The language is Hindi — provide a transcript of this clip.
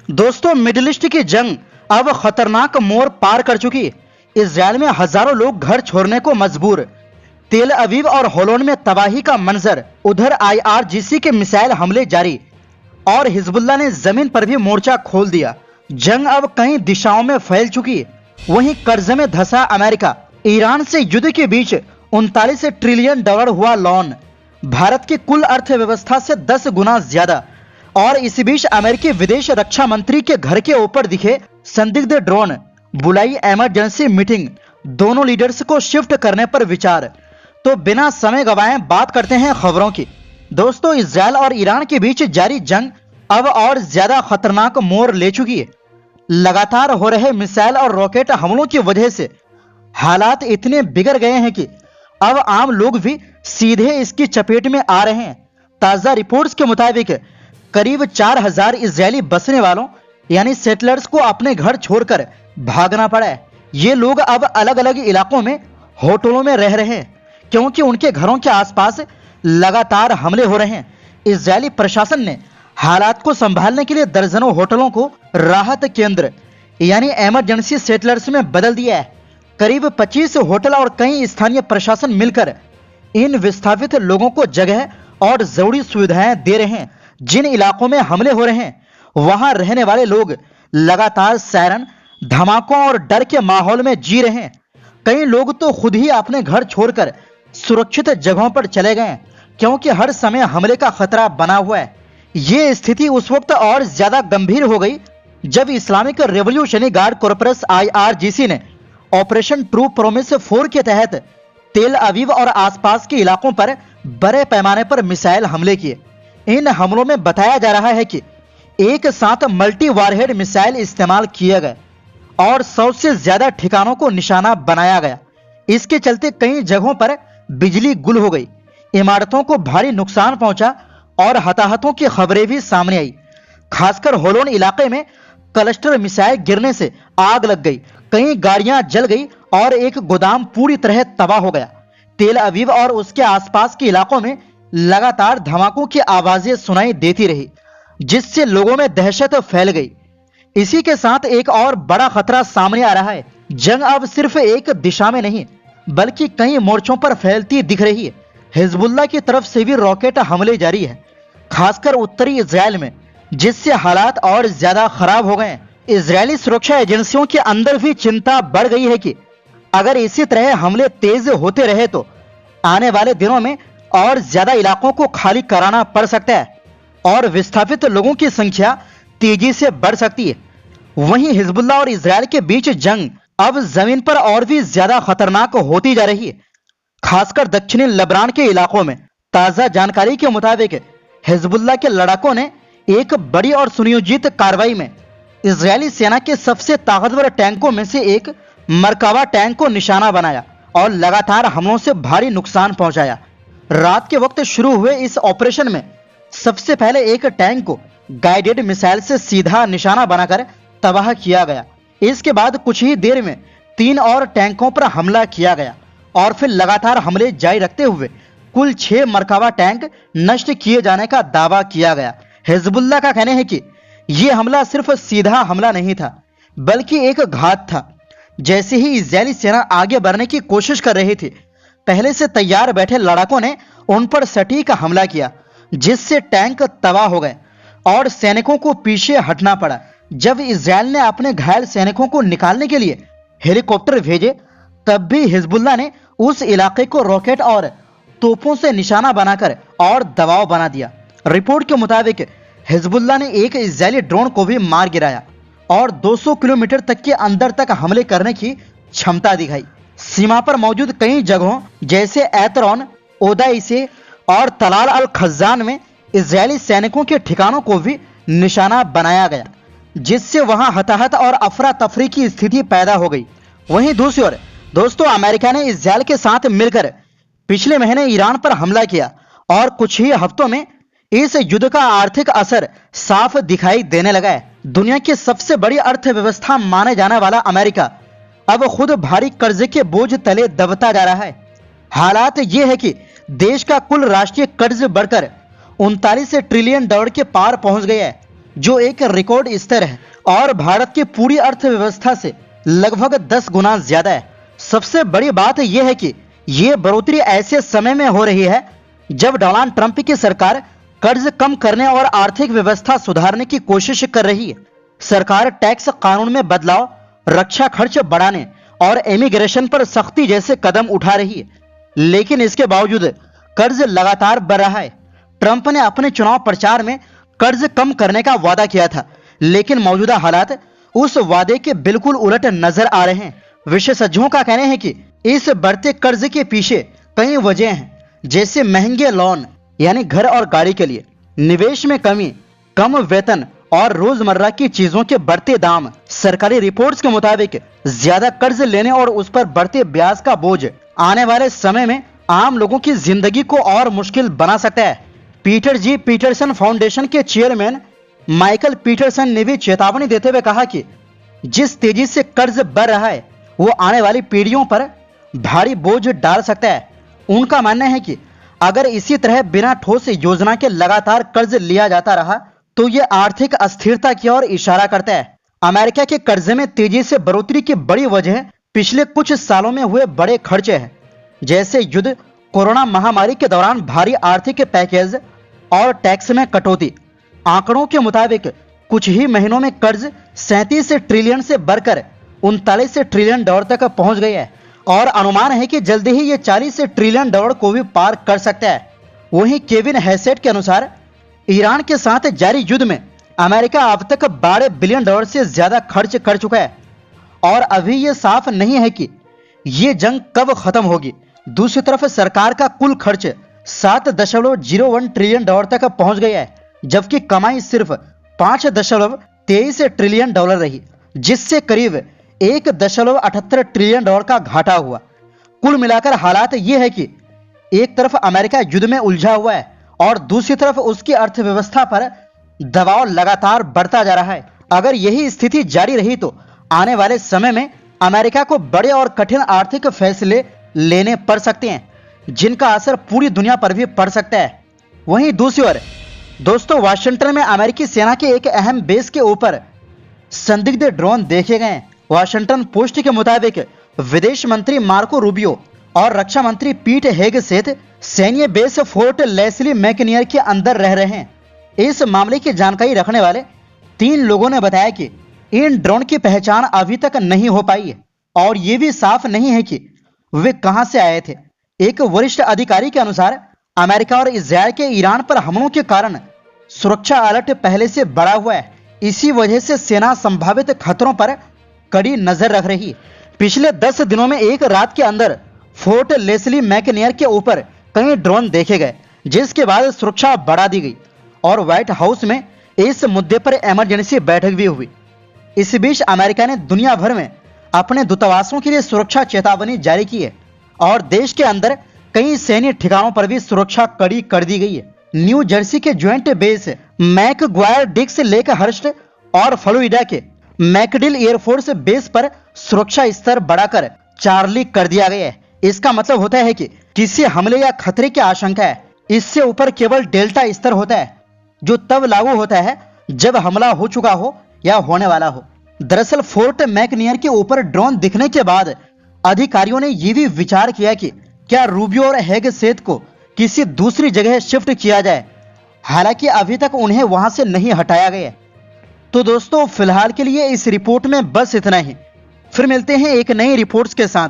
दोस्तों, मिडिल ईस्ट की जंग अब खतरनाक मोड़ पार कर चुकी। इजराइल में हजारों लोग घर छोड़ने को मजबूर। तेल अवीव और होलोन में तबाही का मंजर। उधर आईआरजीसी के मिसाइल हमले जारी और हिजबुल्लाह ने जमीन पर भी मोर्चा खोल दिया। जंग अब कई दिशाओं में फैल चुकी। वहीं कर्ज में धंसा अमेरिका। ईरान से युद्ध के बीच 39 ट्रिलियन डॉलर हुआ लोन, भारत की कुल अर्थव्यवस्था से 10 गुना ज्यादा। और इसी बीच अमेरिकी विदेश रक्षा मंत्री के घर के ऊपर दिखे संदिग्ध ड्रोन। बुलाई इमरजेंसी मीटिंग, दोनों लीडर्स को शिफ्ट करने पर विचार। तो बिना समय गवाए बात करते हैं खबरों की। दोस्तों, इजराइल और ईरान के बीच जारी जंग अब और ज्यादा खतरनाक मोड़ ले चुकी है। लगातार हो रहे मिसाइल और रॉकेट हमलों की वजह से हालात इतने बिगड़ गए हैं कि अब आम लोग भी सीधे इसकी चपेट में आ रहे हैं। ताजा रिपोर्ट्स के मुताबिक करीब 4000 इजरायली बसने वालों यानी सेटलर्स को अपने घर छोड़कर भागना पड़ा है। ये लोग अब अलग अलग इलाकों में होटलों में रह रहे हैं क्योंकि उनके घरों के आसपास लगातार हमले हो रहे हैं। इजरायली प्रशासन ने हालात को संभालने के लिए दर्जनों होटलों को राहत केंद्र यानी इमरजेंसी सेटलर्स में बदल दिया है। करीब 25 होटल और कई स्थानीय प्रशासन मिलकर इन विस्थापित लोगों को जगह और जरूरी सुविधाएं दे रहे हैं। जिन इलाकों में हमले हो रहे हैं वहां रहने वाले लोग लगातार सायरन, धमाकों और डर के माहौल में जी रहे हैं। कई लोग तो खुद ही अपने घर छोड़कर सुरक्षित जगहों पर चले गए हैं क्योंकि हर समय हमले का खतरा बना हुआ है। ये स्थिति उस वक्त और ज्यादा गंभीर हो गई जब Islamic revolutionary guard corpus IRGC ने ऑपरेशन ट्रू प्रोमिस 4 के तहत तेल अवीव और आसपास के इलाकों पर बड़े पैमाने पर मिसाइल हमले किए। इन हमलों में बताया जा रहा है कि एक साथ मल्टी वारहेड मिसाइल इस्तेमाल किए गए और 100 से ज्यादा ठिकानों को निशाना बनाया गया। इसके चलते कई जगहों पर बिजली गुल हो गई, इमारतों को भारी नुकसान पहुंचा और हताहतों की खबरें भी सामने आई। खासकर होलोन इलाके में क्लस्टर मिसाइल गिरने से आग लग गई, कई गाड़ियां जल गई और एक गोदाम पूरी तरह तबाह हो गया। तेल अवीव और उसके आसपास के इलाकों में लगातार धमाकों की आवाजें सुनाई देती रही जिससे लोगों में दहशत फैल गई। इसी के साथ एक और बड़ा खतरा सामने आ रहा है। जंग अब सिर्फ एक दिशा में नहीं बल्कि कई मोर्चों पर फैलती दिख रही है। हिजबुल्लाह की तरफ से भी रॉकेट हमले जारी है, खासकर उत्तरी इजराइल में, जिससे हालात और ज्यादा खराब हो गए हैं। इजरायली सुरक्षा एजेंसियों के अंदर भी चिंता बढ़ गई है कि अगर इसी तरह हमले तेज होते रहे तो आने वाले दिनों में और ज्यादा इलाकों को खाली कराना पड़ सकता है और विस्थापित लोगों की संख्या तेजी से बढ़ सकती है। वहीं हिजबुल्लाह और इजराइल के बीच जंग अब जमीन पर और भी ज्यादा खतरनाक होती जा रही है, खासकर दक्षिणी लेबनान के इलाकों में। ताजा जानकारी के मुताबिक हिजबुल्लाह के लड़ाकों ने एक बड़ी और सुनियोजित कार्रवाई में इजरायली सेना के सबसे ताकतवर टैंकों में से एक मरकावा टैंक को निशाना बनाया और लगातार हमलों से भारी नुकसान पहुंचाया। रात के वक्त शुरू हुए इस ऑपरेशन में सबसे पहले एक टैंक को गाइडेड मिसाइल से सीधा निशाना बनाकर तबाह किया गया। इसके बाद कुछ ही देर में 3 और टैंकों पर हमला किया गया और फिर लगातार हमले जारी रखते हुए कुल 6 मरकावा टैंक नष्ट किए जाने का दावा किया गया। हिजबुल्लाह का कहना है कि यह हमला सिर्फ सीधा हमला नहीं था बल्कि एक घात था। जैसे ही इजरायली सेना आगे बढ़ने की कोशिश कर रही थी, पहले से तैयार बैठे लड़ाकों ने उन पर सटीक हमला किया जिससे टैंक तबाह हो गए और सैनिकों को पीछे हटना पड़ा। जब इजराइल ने अपने घायल सैनिकों को निकालने के लिए हेलीकॉप्टर भेजे तब भी हिजबुल्लाह ने उस इलाके को रॉकेट और तोपों से निशाना बनाकर और दबाव बना दिया। रिपोर्ट के मुताबिक हिजबुल्लाह ने एक इजरायली ड्रोन को भी मार गिराया और 200 किलोमीटर तक के अंदर तक हमले करने की क्षमता दिखाई। सीमा पर मौजूद कई जगहों जैसे एतरॉन, ओदाइसे और तलाल अल खजान में इजरायली सैनिकों के ठिकानों को भी निशाना बनाया गया जिससे वहां हताहत और अफरा तफरी की स्थिति पैदा हो गई। वहीं दूसरी ओर दोस्तों, अमेरिका ने इजरायल के साथ मिलकर पिछले महीने ईरान पर हमला किया और कुछ ही हफ्तों में इस युद्ध का आर्थिक असर साफ दिखाई देने लगा है। दुनिया की सबसे बड़ी अर्थव्यवस्था माने जाने वाला अमेरिका अब खुद भारी कर्जे के बोझ तले दबता जा रहा है। हालात ये है कि देश का कुल राष्ट्रीय कर्ज बढ़कर 39 ट्रिलियन डॉलर के पार पहुंच गया है जो एक रिकॉर्ड स्तर है और भारत की पूरी अर्थव्यवस्था से लगभग 10 गुना ज्यादा है। सबसे बड़ी बात यह है कि ये बढ़ोतरी ऐसे समय में हो रही है जब डोनाल्ड ट्रंप की सरकार कर्ज कम करने और आर्थिक व्यवस्था सुधारने की कोशिश कर रही है। सरकार टैक्स कानून में बदलाव, रक्षा खर्च बढ़ाने और इमिग्रेशन पर सख्ती जैसे कदम उठा रही है, लेकिन इसके बावजूद कर्ज लगातार बढ़ रहा है। ट्रंप ने अपने चुनाव प्रचार में कर्ज कम करने का वादा किया था, लेकिन मौजूदा हालात उस वादे के बिल्कुल उलट नजर आ रहे हैं। विशेषज्ञों का कहना है कि इस बढ़ते कर्ज के पीछे कई वजह हैं, जैसे महंगे लोन यानी घर और गाड़ी के लिए, निवेश में कमी, कम वेतन और रोजमर्रा की चीजों के बढ़ते दाम। सरकारी रिपोर्ट्स के मुताबिक ज्यादा कर्ज लेने और उस पर बढ़ते ब्याज का बोझ आने वाले समय में आम लोगों की जिंदगी को और मुश्किल बना सकता है। पीटर जी पीटरसन फाउंडेशन के चेयरमैन माइकल पीटरसन ने भी चेतावनी देते हुए कहा कि जिस तेजी से कर्ज बढ़ रहा है वो आने वाली पीढ़ियों पर भारी बोझ डाल सकता है। उनका मानना है कि अगर इसी तरह बिना ठोस योजना के लगातार कर्ज लिया जाता रहा तो ये आर्थिक अस्थिरता की ओर इशारा करता है। अमेरिका के कर्जे में तेजी से बढ़ोतरी की बड़ी वजह पिछले कुछ सालों में हुए बड़े खर्चे हैं, जैसे युद्ध, कोरोना महामारी के दौरान भारी आर्थिक पैकेज और टैक्स में कटौती। आंकड़ों के मुताबिक कुछ ही महीनों में कर्ज 37 ट्रिलियन से बढ़कर 39 ट्रिलियन डॉलर तक पहुंच गई है और अनुमान है कि जल्दी ही ये 40 ट्रिलियन डॉलर को भी पार कर सकता है। वहीं केविन हैसेट के अनुसार ईरान के साथ जारी युद्ध में अमेरिका अब तक 12 बिलियन डॉलर से ज्यादा खर्च कर चुका है और अभी ये साफ नहीं है कि ये जंग कब खत्म होगी। दूसरी तरफ सरकार का कुल खर्च 7.01 ट्रिलियन डॉलर तक पहुंच गया है, जबकि कमाई सिर्फ 5.23 ट्रिलियन डॉलर रही, जिससे करीब 1.78 ट्रिलियन डॉलर का घाटा हुआ। कुल मिलाकर हालात ये है कि एक तरफ अमेरिका युद्ध में उलझा हुआ है और दूसरी तरफ उसकी अर्थव्यवस्था पर दबाव लगातार बढ़ता जा रहा है। अगर यही स्थिति जारी रही तो आने वाले समय में अमेरिका को बड़े और कठिन आर्थिक फैसले लेने पड़ सकते हैं, जिनका असर पूरी दुनिया पर भी पड़ सकता है। वहीं दूसरी ओर दोस्तों, वाशिंगटन में अमेरिकी सेना के एक अहम बेस के ऊपर संदिग्ध ड्रोन देखे गए। वाशिंगटन पोस्ट के मुताबिक विदेश मंत्री मार्को रूबियो और रक्षा मंत्री पीट हेगसेथ सैन्य बेस फोर्ट लेस्ली मैकनियर के अंदर रह रहे हैं। इस मामले की जानकारी रखने वाले 3 लोगों ने बताया कि इन ड्रोन की पहचान अभी तक नहीं हो पाई है और ये भी साफ नहीं है कि वे कहां से आए थे। एक वरिष्ठ अधिकारी के अनुसार अमेरिका और इजरायल के ईरान पर हमलों के कारण सुरक्षा अलर्ट पहले से बढ़ा हुआ है। इसी वजह से सेना संभावित खतरों पर कड़ी नजर रख रही है। पिछले 10 दिनों में एक रात के अंदर फोर्ट लेस्ली मैकनियर के ऊपर कई ड्रोन देखे गए, जिसके बाद सुरक्षा बढ़ा दी गई और व्हाइट हाउस में इस मुद्दे पर इमरजेंसी बैठक भी हुई। इस बीच अमेरिका ने दुनिया भर में अपने दूतावासों के लिए सुरक्षा चेतावनी जारी की है और देश के अंदर कई सैन्य ठिकानों पर भी सुरक्षा कड़ी कर दी गई है। न्यू जर्सी के ज्वाइंट बेस मैकग्वायर डिक्स लेक हर्स्ट और फ्लोरिडा के मैकडिल एयरफोर्स बेस पर सुरक्षा स्तर बढ़ाकर चार्ली कर दिया गया है। इसका मतलब होता है कि किसी हमले या खतरे की आशंका है। इससे ऊपर केवल डेल्टा स्तर होता है, जो तब लागू होता है जब हमला हो चुका हो या होने वाला हो। दरअसल फोर्ट मैकनियर के ऊपर ड्रोन दिखने के बाद अधिकारियों ने यह भी विचार किया कि क्या रूबियो और हेगसेथ को किसी दूसरी जगह शिफ्ट किया जाए। हालांकि अभी तक उन्हें वहां से नहीं हटाया गया। तो दोस्तों, फिलहाल के लिए इस रिपोर्ट में बस इतना ही। फिर मिलते हैं एक नई रिपोर्ट्स के साथ।